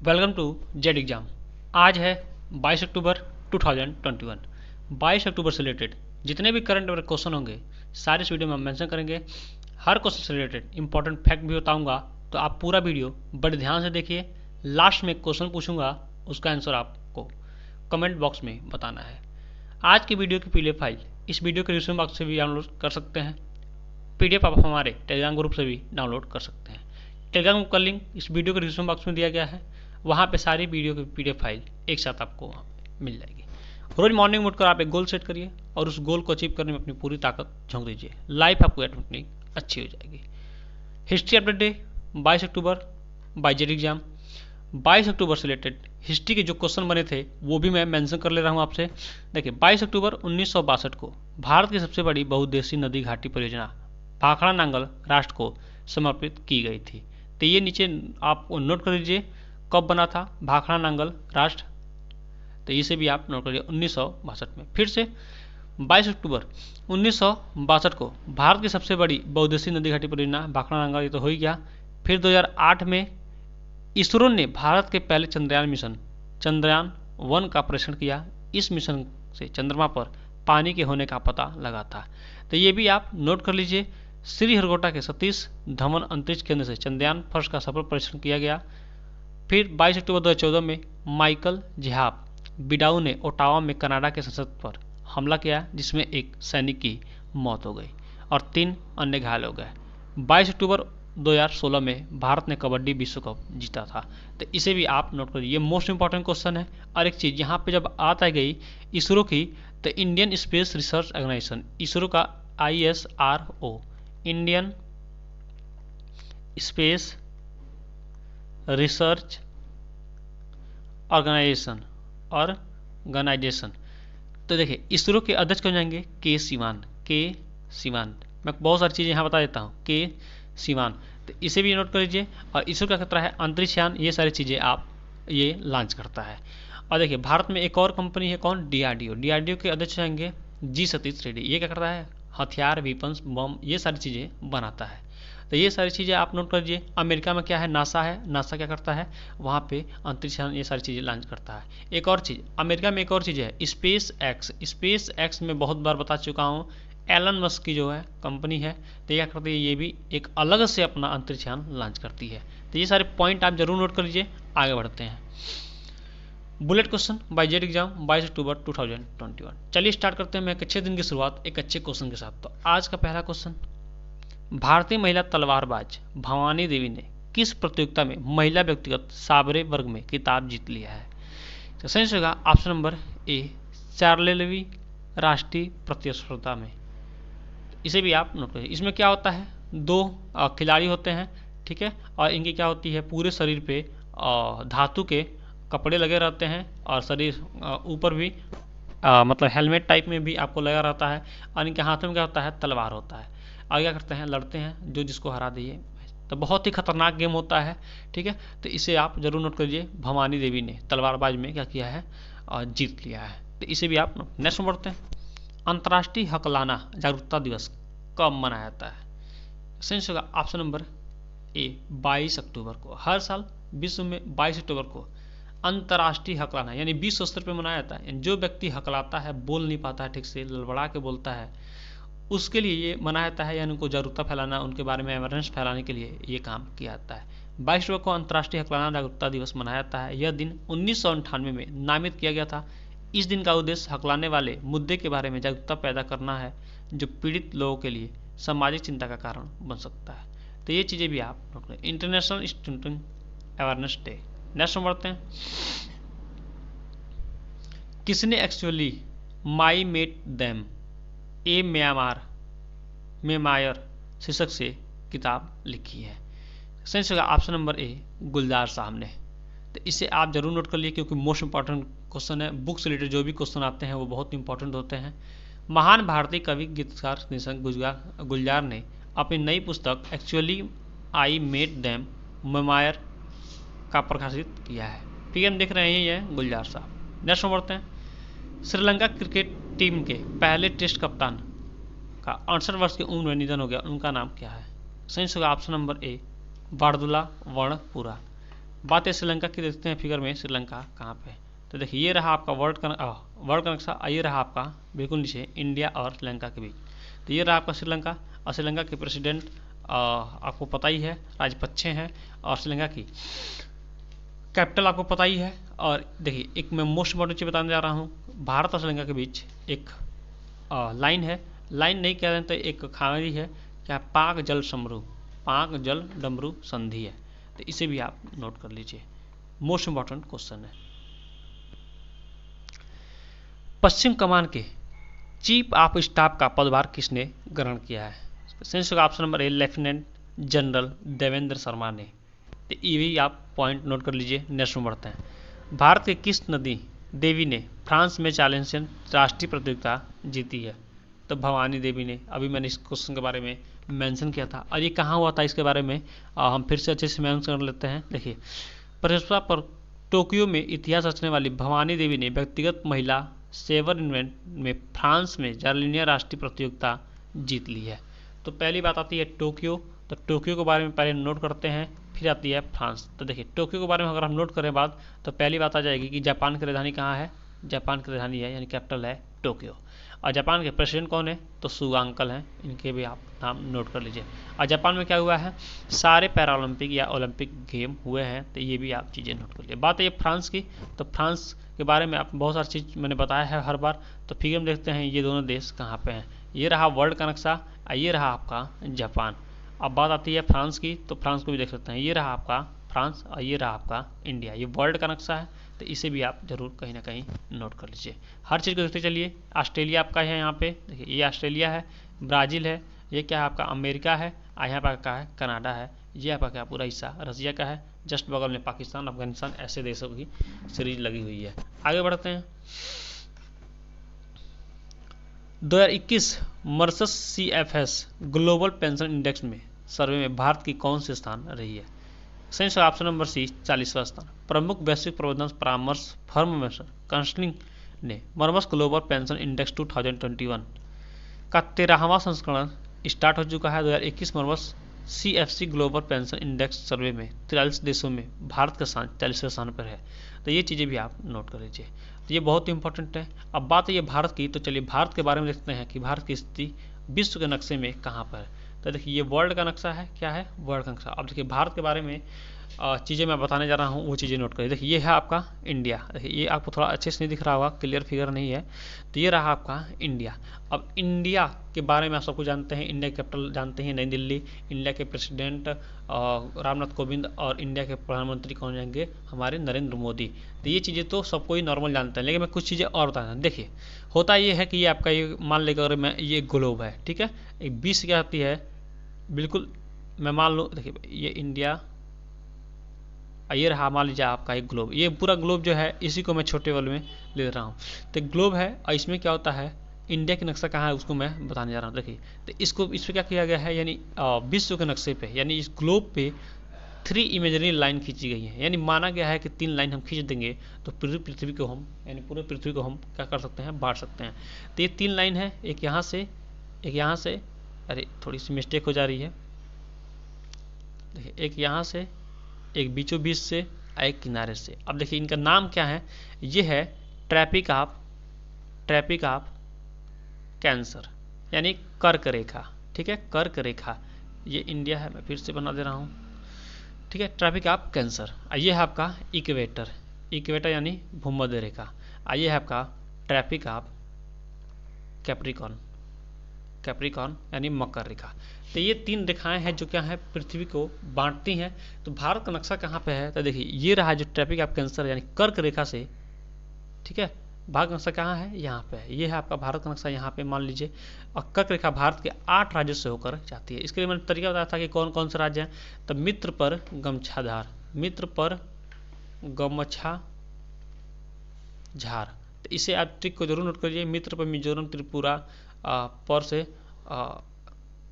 Welcome to Z exam. आज है 22 अक्टूबर 2021। 22 अक्टूबर से रिलेटेड जितने भी करंट अफेयर क्वेश्चन होंगे सारे इस वीडियो में हम मेंशन करेंगे। हर क्वेश्चन से रिलेटेड इंपॉर्टेंट फैक्ट भी बताऊंगा, तो आप पूरा वीडियो बड़े ध्यान से देखिए। लास्ट में क्वेश्चन पूछूंगा, उसका आंसर आपको कमेंट बॉक्स में बताना है। आज की वीडियो की पीडीएफ फाइल इस वीडियो के डिस्क्रिप्शन बॉक्स से भी डाउनलोड कर सकते हैं। पीडीएफ आप हमारे टेलीग्राम ग्रुप से भी डाउनलोड कर सकते हैं। टेलीग्राम ग्रुप का लिंक इस वीडियो के डिस्क्रिप्शन बॉक्स में दिया गया है। वहाँ पे सारी वीडियो की पीडीएफ फाइल एक साथ आपको मिल जाएगी। रोज मॉर्निंग में उठकर आप एक गोल सेट करिए और उस गोल को अचीव करने में अपनी पूरी ताकत झोंक दीजिए। लाइफ आपको ऑटोमेटिक अच्छी हो जाएगी। हिस्ट्री अपडेट डे 22 अक्टूबर बाय जेड एग्जाम। 22 अक्टूबर से रिलेटेड हिस्ट्री के जो क्वेश्चन बने थे वो भी मैं मेंशन कर ले रहा हूँ आपसे। देखिए 22 अक्टूबर 1962 को भारत की सबसे बड़ी बहुउद्देशीय नदी घाटी परियोजना भाखड़ा नांगल राष्ट्र को समर्पित की गई थी। तो ये नीचे आप नोट कर लीजिए कब बना था भाखड़ा नांगल राष्ट्र, तो इसे भी आप नोट करिए 1962 में। फिर से 22 अक्टूबर 1962 को भारत की सबसे बड़ी बहुउद्देशीय नदी घाटी परियोजना भाखड़ा नांगल, ये तो हो ही गया। फिर 2008 में इसरो ने भारत के पहले चंद्रयान मिशन चंद्रयान 1 का परीक्षण किया। इस मिशन से चंद्रमा पर पानी के होने का पता लगा था। तो ये भी आप नोट कर लीजिए। श्रीहरिकोटा के सतीश धवन अंतरिक्ष केंद्र से चंद्रयान फर्स्ट का सफल परीक्षण किया गया। फिर 22 अक्टूबर 2014 में माइकल जिहाब बिडाऊ ने ओटावा में कनाडा के संसद पर हमला किया, जिसमें एक सैनिक की मौत हो गई और 3 अन्य घायल हो गए। 22 अक्टूबर 2016 में भारत ने कबड्डी विश्व कप जीता था। तो इसे भी आप नोट करिए, ये मोस्ट इंपॉर्टेंट क्वेश्चन है। और एक चीज़ यहाँ पे जब आ गई इसरो की, तो Indian Space Research Organisation ISRO का ISRO Indian Space Research Organisation. तो देखिए इसरो के अध्यक्ष कौन जाएंगे? के सिवान। मैं बहुत सारी चीज़ें यहाँ बता देता हूँ। के सिवान, तो इसे भी नोट कर लीजिए। और इसरो क्या करता है? अंतरिक्षयान, ये सारी चीज़ें आप ये लॉन्च करता है। और देखिए भारत में एक और कंपनी है, कौन? DRDO के अध्यक्ष जाएंगे जी सतीश रेड्डी। ये क्या करता है? हथियार, वेपन्स, बम, ये सारी चीज़ें बनाता है। तो ये सारी चीज़ें आप नोट कर लीजिए। अमेरिका में क्या है? नासा है। नासा क्या करता है? वहाँ पे अंतरिक्षयान, ये सारी चीज़ें लॉन्च करता है। एक और चीज़ अमेरिका में, एक और चीज़ है स्पेस एक्स में बहुत बार बता चुका हूँ। एलन मस्क की जो है कंपनी है, तो क्या करती है? ये भी एक अलग से अपना अंतरिक्षयान लॉन्च करती है। तो ये सारे पॉइंट आप जरूर नोट कर लीजिए। आगे बढ़ते हैं। Bullet question by Z exam 22 अक्टूबर 2021। चलिए स्टार्ट करते हैं। मैं एक अच्छे दिन की शुरुआत एक अच्छे क्वेश्चन के साथ। तो आज का पहला क्वेश्चन, भारतीय महिला तलवारबाज भवानी देवी ने किस प्रतियोगिता में महिला व्यक्तिगत साबरे वर्ग में खिताब जीत लिया है? तो सही होगा ऑप्शन नंबर ए, 44वीं राष्ट्रीय प्रतिस्पर्धा में। इसे भी आप नोट करिए। इसमें क्या होता है? 2 खिलाड़ी होते हैं, ठीक है, और इनकी क्या होती है? पूरे शरीर पे धातु के कपड़े लगे रहते हैं और शरीर ऊपर भी मतलब हेलमेट टाइप में भी आपको लगा रहता है। और इनके हाथों में क्या होता है? तलवार होता है। और क्या करते हैं? लड़ते हैं, जो जिसको हरा दिए। तो बहुत ही खतरनाक गेम होता है, ठीक है। तो इसे आप जरूर नोट करिए। भवानी देवी ने तलवारबाज में क्या किया है? जीत लिया है। तो इसे भी आप नेक्स्ट में बढ़ते हैं। अंतर्राष्ट्रीय हकलाना जागरूकता दिवस कब मनाया जाता है? सही होगा ऑप्शन नंबर ए, 22 अक्टूबर को। हर साल विश्व में 22 अक्टूबर को अंतर्राष्ट्रीय हकलाना यानी विश्व स्तर पर मनाया जाता है। जो व्यक्ति हकलाता है, बोल नहीं पाता है ठीक से, लड़बड़ा के बोलता है, उसके लिए ये मनाया जाता है। यानी उनको जागरूकता फैलाना, उनके बारे में अवेयरनेस फैलाने के लिए ये काम किया जाता है। 22 अक्टूबर को अंतर्राष्ट्रीय हकलाना जागरूकता दिवस मनाया जाता है। यह दिन 1998 में नामित किया गया था। इस दिन का उद्देश्य हकलाने वाले मुद्दे के बारे में जागरूकता पैदा करना है, जो पीड़ित लोगों के लिए सामाजिक चिंता का कारण बन सकता है। तो ये चीज़ें भी आप नोट करें। International Student Awareness Day. Next में बढ़ते हैं। किसने actually I met them a memoir शीर्षक से किताब लिखी है? सही होगा ऑप्शन नंबर ए, गुलजार साहब ने। तो इसे आप जरूर नोट कर लिए, क्योंकि मोस्ट इंपॉर्टेंट क्वेश्चन है। बुक से रिलेटेड जो भी क्वेश्चन आते हैं वो बहुत इंपॉर्टेंट होते हैं। महान भारतीय कवि गीतकार गुलजार ने अपनी नई पुस्तक actually I met them memoir का प्रकाशित किया है। PM देख रहे हैं, ये गुलजार साहब। नेक्स्ट में बढ़ते हैं। श्रीलंका क्रिकेट टीम के पहले टेस्ट कप्तान का 68 वर्ष की उम्र में निधन हो गया, उनका नाम क्या है? सही होगा ऑप्शन नंबर ए, वारदुला वर्णपुरा। बात है श्रीलंका की, देखते हैं फिगर में श्रीलंका कहाँ पे है। तो देखिए ये रहा आपका वर्ल्ड का नक्शा, ये रहा आपका बिल्कुल नीचे इंडिया और श्रीलंका के बीच। तो ये रहा आपका श्रीलंका, और श्रीलंका के प्रेसिडेंट आपको पता ही है राजपक्षे हैं, और श्रीलंका की कैपिटल आपको पता ही है। और देखिए एक मैं मोस्ट इम्पोर्टेंट चीज़ बताने जा रहा हूँ, भारत और श्रीलंका के बीच एक लाइन है, लाइन नहीं कह रहे हैं तो एक खाड़ी है, क्या पाक जल डमरू संधि है। तो इसे भी आप नोट कर लीजिए, मोस्ट इम्पोर्टेंट क्वेश्चन है। पश्चिम कमान के चीफ ऑफ स्टाफ का पदभार किसने ग्रहण किया है? संयुक्त ऑप्शन नंबर ए लेफ्टिनेंट जनरल देवेंद्र शर्मा ने। तो ये भी आप पॉइंट नोट कर लीजिए। नेक्स्ट में बढ़ते हैं, भारत के किस नदी देवी ने फ्रांस में चैलेंजियन राष्ट्रीय प्रतियोगिता जीती है? तो भवानी देवी ने। अभी मैंने इस क्वेश्चन के बारे में मेंशन किया था, और ये कहाँ हुआ था इसके बारे में हम फिर से अच्छे से मेंशन कर लेते हैं। देखिए प्रतियोगिता पर टोक्यो में इतिहास रचने वाली भवानी देवी ने व्यक्तिगत महिला सेवर इवेंट में फ्रांस में जार्लिनिया राष्ट्रीय प्रतियोगिता जीत ली है। तो पहली बात आती है टोक्यो, तो टोक्यो के बारे में पहले नोट करते हैं, फिर आती है फ्रांस। तो देखिए टोक्यो के बारे में अगर हम नोट करें बात, तो पहली बात आ जाएगी कि जापान की राजधानी कहाँ है? जापान की राजधानी है यानी कैपिटल है टोक्यो। और जापान के प्रेसिडेंट कौन है? तो सुगा अंकल हैं, इनके भी आप नाम नोट कर लीजिए। और जापान में क्या हुआ है? सारे पैरालंपिक या ओलंपिक गेम हुए हैं, तो ये भी आप चीज़ें नोट कर लीजिए। बात है फ्रांस की, तो फ्रांस के बारे में आप बहुत सारी चीज़ मैंने बताया है हर बार। तो फिगर में देखते हैं ये दोनों देश कहाँ पे हैं। ये रहा वर्ल्ड का नक्शा, ये रहा आपका जापान। अब बात आती है फ्रांस की, तो फ्रांस को भी देख सकते हैं, ये रहा आपका फ्रांस और ये रहा आपका इंडिया। ये वर्ल्ड का नक्शा है, तो इसे भी आप जरूर कहीं ना कहीं नोट कर लीजिए। हर चीज़ को देखते चलिए। ऑस्ट्रेलिया आपका है यहाँ पे, देखिए ये ऑस्ट्रेलिया है, ब्राज़ील है, ये क्या है आपका अमेरिका है, और यहाँ पर क्या है कनाडा है, ये आपका क्या पूरा हिस्सा रसिया का है। जस्ट बगल में पाकिस्तान, अफगानिस्तान, ऐसे देशों की सीरीज लगी हुई है। आगे बढ़ते हैं। 2021 मर्सस CFS ग्लोबल पेंशन इंडेक्स में सर्वे में भारत की कौन से स्थान रही है? संयुक्त ऑप्शन नंबर सी 40वां स्थान। प्रमुख वैश्विक प्रबंधन परामर्श फर्म काउंसलिंग ने मर्मस ग्लोबल पेंशन इंडेक्स 2021 का 13वां संस्करण स्टार्ट हो चुका है। 2021 मर्मस CFC ग्लोबल पेंशन इंडेक्स सर्वे में 43 देशों में भारत का स्थान 40वें स्थान पर है। तो ये चीज़ें भी आप नोट कर लीजिए, तो ये बहुत ही इंपॉर्टेंट है। अब बात है ये भारत की, तो चलिए भारत के बारे में देखते हैं कि भारत की स्थिति विश्व के नक्शे में कहाँ पर है। तो देखिए ये वर्ल्ड का नक्शा है, क्या है वर्ल्ड का नक्शा। अब देखिए भारत के बारे में चीज़ें मैं बताने जा रहा हूँ, वो चीज़ें नोट करिए। देखिए ये है आपका इंडिया, देखिए ये आपको थोड़ा अच्छे से नहीं दिख रहा होगा, क्लियर फिगर नहीं है। तो ये रहा आपका इंडिया। अब इंडिया के बारे में आप सबको जानते हैं, इंडिया की कैपिटल जानते हैं नई दिल्ली, इंडिया के प्रेसिडेंट रामनाथ कोविंद, और इंडिया के प्रधानमंत्री कौन जाएंगे? हमारे नरेंद्र मोदी। तो ये चीज़ें तो सबको ही नॉर्मल जानते हैं, लेकिन मैं कुछ चीज़ें और बताना। देखिए होता ये है कि ये आपका ये मान लेकर मैं ये ग्लोब है, ठीक है, एक 20 क्या आती है बिल्कुल, मैं मान लूँ देखिए ये इंडिया, ये रहा मान लीजिए आपका एक ग्लोब। ये पूरा ग्लोब जो है इसी को मैं छोटे वाले में ले रहा हूँ। तो ग्लोब है, और इसमें क्या होता है इंडिया के नक्शा कहाँ है उसको मैं बताने जा रहा हूँ। देखिए तो इसको इस पर क्या किया गया है, यानी विश्व के नक्शे पे, यानी इस ग्लोब पे 3 इमेजनरी लाइन खींची गई है। यानी माना गया है कि 3 लाइन हम खींच देंगे तो पूरी पृथ्वी को हम, यानी पूरे पृथ्वी को हम क्या कर सकते हैं, बांट सकते हैं। तो ये 3 लाइन है, एक यहाँ से, एक यहाँ से, अरे थोड़ी सी मिस्टेक हो जा रही है, देखिए एक यहाँ से, एक बीचों बीच से, एक किनारे से। अब देखिए इनका नाम क्या है, ये है ट्रैपिक ऑफ कैंसर, यानी कर्क रेखा, ठीक है, कर्क रेखा। ये इंडिया है, मैं फिर से बना दे रहा हूँ, ठीक है, ट्रैपिक ऑफ कैंसर। ये है आपका इक्वेटर यानी भूमध्य रेखा। ये है आपका ट्रैपिक ऑफ कैप्रिकॉर्न यानी मकर रेखा। तो ये 3 रेखाएं हैं जो क्या है पृथ्वी को बांटती हैं। तो भारत का नक्शा कहाँ पे है, तो देखिए ये रहा जो ट्रैपिक ऑफ कैंसर यानी कर्क रेखा से, ठीक है, भारत का नक्शा कहाँ है, यहाँ पे है। ये है आपका भारत का नक्शा, यहाँ पे मान लीजिए। और कर्क रेखा भारत के 8 राज्यों से होकर जाती है। इसके लिए मैंने तरीका बताया था कि कौन कौन से राज्य हैं। तो मित्र पर गमछाधार, तो इसे आप ट्रिक को जरूर नोट करिए। मित्र पर मिजोरम, त्रिपुरा, पर से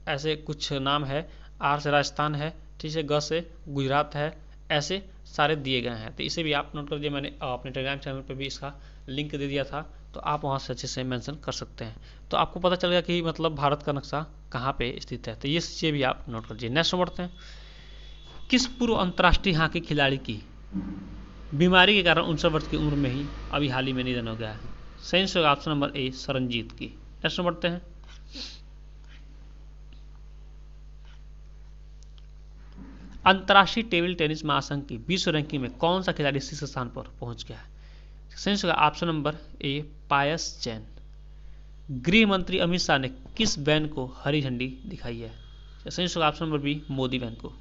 ऐसे कुछ नाम है, आर से राजस्थान है, ठीक है, ग से गुजरात है, ऐसे सारे दिए गए हैं। तो इसे भी आप नोट कर दीजिए। मैंने अपने टेलीग्राम चैनल पर भी इसका लिंक दे दिया था, तो आप वहाँ से अच्छे से मेंशन कर सकते हैं। तो आपको पता चल गया कि मतलब भारत का नक्शा कहाँ पे स्थित है। तो ये चीज़ें भी आप नोट कर लीजिए। नेक्स्ट बढ़ते हैं। किस पूर्व अंतर्राष्ट्रीय हॉकी खिलाड़ी की बीमारी के कारण 59 वर्ष की उम्र में ही अभी हाल ही में निधन हो गया है। सही आंसर होगा ऑप्शन नंबर ए सरनजीत की। नेक्स्ट बढ़ते हैं। अंतर्राष्ट्रीय टेबल टेनिस महासंघ की विश्व रैंकिंग में कौन सा खिलाड़ी शीर्ष स्थान पर पहुंच गया है? सही आंसर होगा ऑप्शन नंबर ए पायस जैन। गृह मंत्री अमित शाह ने किस वैन को हरी झंडी दिखाई है? सही आंसर होगा ऑप्शन नंबर बी मोदी वैन को।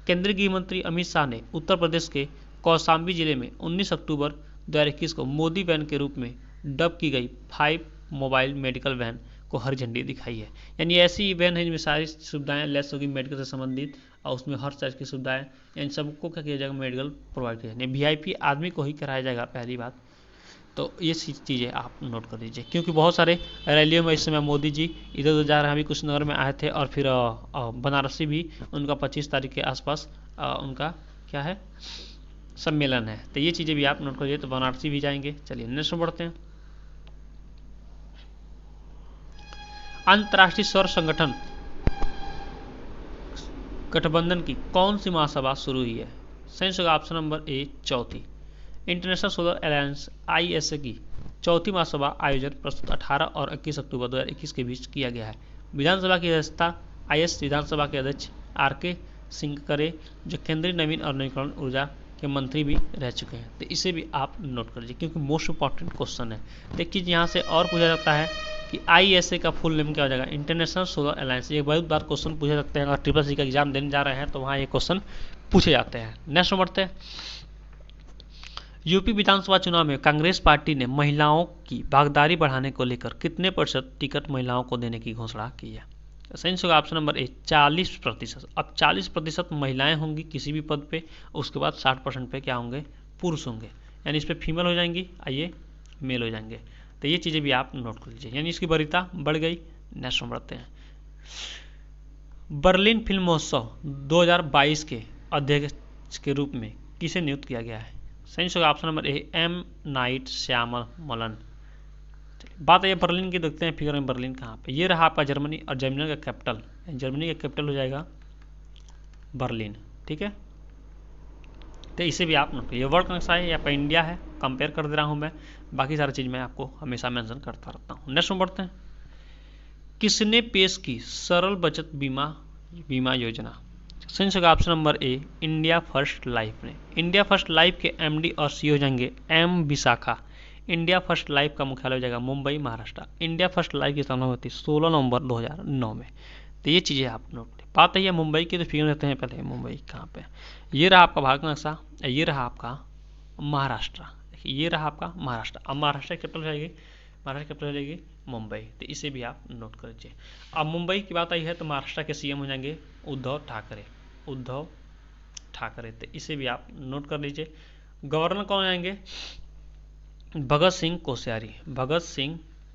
केंद्रीय गृह मंत्री अमित शाह ने उत्तर प्रदेश के कौशाम्बी जिले में 19 अक्टूबर 2021 को मोदी वैन के रूप में डब की गई 5 मोबाइल मेडिकल वैन को हरी झंडी दिखाई है। यानी ऐसी वैन है जिनमें सारी सुविधाएं लेस होगी मेडिकल से संबंधित, और उसमें हर तरह की सुविधाएं, यानी सबको क्या किया जाएगा, मेडिकल प्रोवाइड किया जाएगा। वीआईपी आदमी को ही कराया जाएगा पहली बात, तो ये चीज़ें आप नोट कर लीजिए, क्योंकि बहुत सारे रैलियों में इस समय मोदी जी इधर उधर जा रहे हैं। अभी कुछ नगर में आए थे, और फिर बनारसी भी उनका 25 तारीख के आसपास उनका क्या है सम्मेलन है, तो ये चीज़ें भी आप नोट करिए। तो बनारसी भी जाएंगे। चलिए नेक्स्ट बढ़ते हैं। अंतर्राष्ट्रीय सौर संगठन गठबंधन की कौन सी महासभा शुरू हुई है? सही होगा ऑप्शन नंबर ए चौथी। इंटरनेशनल सोलर अलायंस ISA की चौथी महासभा आयोजन प्रस्तुत 18 और 21 अक्टूबर 2021 के बीच किया गया है। विधानसभा की अध्यक्षता IS विधानसभा के अध्यक्ष RK सिंह करे, जो केंद्रीय नवीन और नवीकरण ऊर्जा के मंत्री भी रह चुके हैं। तो इसे भी आप नोट कर लीजिए, क्योंकि मोस्ट इंपॉर्टेंट क्वेश्चन है। देखिए यहाँ से और पूछा जाता है कि ISA का फुल नेम क्या हो जाएगा? International solar alliance. ये बहुत बार क्वेश्चन पूछे सकते हैं, अगर ट्रिपल सी का एग्जाम देने जा रहे हैं तो वहाँ ये क्वेश्चन पूछे जाते हैं। नेक्स्ट बढ़ते हैं। यूपी विधानसभा चुनाव में कांग्रेस पार्टी ने महिलाओं की भागीदारी बढ़ाने को लेकर कितने प्रतिशत टिकट महिलाओं को देने की घोषणा की है? सही होगा ऑप्शन नंबर ए 40%। अब 40% महिलाएं होंगी किसी भी पद पे, उसके बाद 60% पे क्या होंगे? पुरुष होंगे, यानी इस पर फीमेल हो जाएंगी, आइए मेल हो जाएंगे। तो ये चीज़ें भी आप नोट कर लीजिए, यानी इसकी वरीयता बढ़ गई। नेक्स्ट बढ़ते हैं। बर्लिन फिल्म महोत्सव 2022 के अध्यक्ष के रूप में किसे नियुक्त किया गया है? सही होगा option number A M Night Shyamalan. बात है बर्लिन की, देखते हैं फिगर में बर्लिन कहाँ पे। ये रहा आपका जर्मनी, और जर्मनी का कैपिटल, जर्मनी का कैपिटल हो जाएगा बर्लिन। ठीक है, तो इसे भी आप नोट। ये वर्ल्ड का नक्शा है, यहाँ पे इंडिया है, कंपेयर कर दे रहा हूँ मैं, बाकी सारी चीज़ मैं आपको हमेशा मेंशन करता रहता हूँ। नेक्स्ट बढ़ते हैं। किसने पेश की सरल बचत बीमा योजना? सही होगा ऑप्शन नंबर ए इंडिया फर्स्ट लाइफ ने। इंडिया फर्स्ट लाइफ के MD और CEO हो जाएंगे M Vishakha. India first life का मुख्यालय हो जाएगा Mumbai, Maharashtra. India first life की स्थापना होती 16 नवंबर 2009 में। तो ये चीज़ें आप नोट। बात है मुंबई की, तो फिगर देते हैं पहले मुंबई कहाँ पे। ये रहा आपका भारत का नक्शा, ये रहा आपका महाराष्ट्र। देखिए ये रहा आपका महाराष्ट्र। अब महाराष्ट्र की कैपिटल हो जाएगी, महाराष्ट्र कैपिटल हो जाएगी मुंबई। तो इसे भी आप नोट कर लीजिए। अब मुंबई की बात आई है तो महाराष्ट्र के CM हो जाएंगे उद्धव ठाकरे। तो इसे भी आप नोट कर लीजिए। गवर्नर कौन आएंगे? भगत सिंह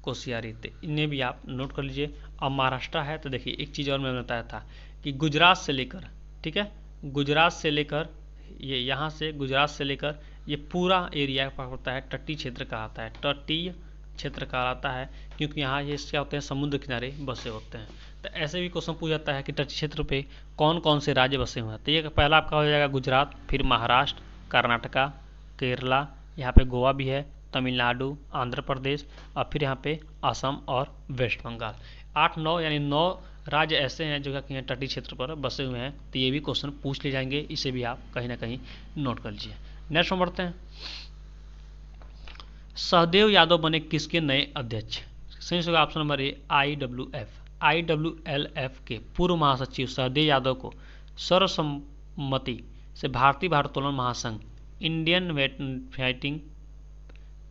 कोश्यारी। तो इन्हें भी आप नोट कर लीजिए। अब महाराष्ट्र है तो देखिए एक चीज़ और मैंने बताया था कि गुजरात से लेकर, ठीक है, गुजरात से लेकर ये यहाँ से गुजरात से लेकर ये पूरा एरिया होता है तटीय क्षेत्र कहलाता है, तटीय क्षेत्र कहलाता है, क्योंकि यहाँ ये क्या होते हैं समुद्र किनारे बसे होते हैं। तो ऐसे भी क्वेश्चन पूछ जाता है कि तटीय क्षेत्र पे कौन कौन से राज्य बसे हुए हैं। तो ये पहला आपका हो जाएगा गुजरात, फिर महाराष्ट्र, कर्नाटका, केरला, यहाँ पे गोवा भी है, तमिलनाडु, आंध्र प्रदेश, और फिर यहाँ पे असम और वेस्ट बंगाल। 8-9 यानी 9 राज्य ऐसे हैं जो कि तटीय क्षेत्र पर बसे हुए हैं। तो ये भी क्वेश्चन पूछ ले जाएंगे, इसे भी आप कहीं ना कहीं नोट कर लीजिए। नेक्स्ट में बढ़ते हैं। सहदेव यादव बने किसके नए अध्यक्ष? सही होगा ऑप्शन नंबर ए IWLF के पूर्व महासचिव सहदेव यादव को सर्वसम्मति से भारतीय भारोत्तोलन महासंघ, इंडियन वेटलिफ्टिंग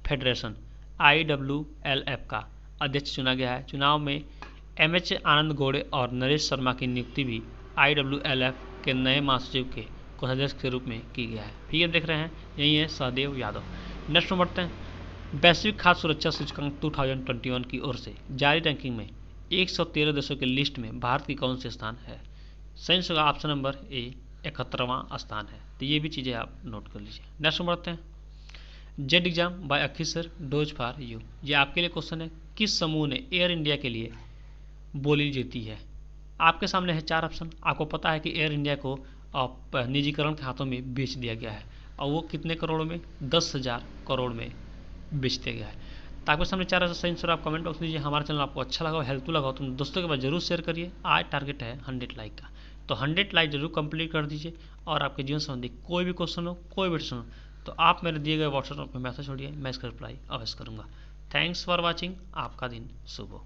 फेडरेशन IWLF का अध्यक्ष चुना गया है। चुनाव में MH आनंद गोड़े और नरेश शर्मा की नियुक्ति भी IWLF के नए महासचिव के कोषाध्यक्ष के रूप में की गया है। फिगर देख रहे हैं, यही है सहदेव यादव। नेक्स्ट में बढ़ते हैं। वैश्विक खाद्य सुरक्षा सूचकांक 2021 की ओर से जारी रैंकिंग में 113 देशों की लिस्ट में भारत की कौन से स्थान है? सही होगा ऑप्शन नंबर ए 71वां स्थान है। तो ये भी चीज़ें आप नोट कर लीजिए। नेक्स्ट में बढ़ते हैं। जेड एग्जाम बाय अखिसर डोज फॉर यू, ये आपके लिए क्वेश्चन है। किस समूह ने एयर इंडिया के लिए बोली जीती है? आपके सामने है 4 ऑप्शन। आपको पता है कि एयर इंडिया को निजीकरण के हाथों में बेच दिया गया है। और वो कितने करोड़ में, 10,000 करोड़ में बेचते गया है। तो आपके सामने 4 ऐसा सही आंसर आप कमेंट बॉक्स दीजिए। हमारा चैनल आपको अच्छा लगा, हेल्पफुल लगा तो दोस्तों के पास जरूर शेयर करिए। आज टारगेट है 100 लाइक का, तो 100 लाइक जरूर कंप्लीट कर दीजिए। और आपके जीवन संबंधी कोई भी क्वेश्चन हो, कोई भी प्रश्न हो, तो आप मेरे दिए गए व्हाट्सएप पर मैसेज छोड़िए, मैं इसका रिप्लाई अवश्य करूँगा। Thanks for watching. आपका दिन शुभ हो।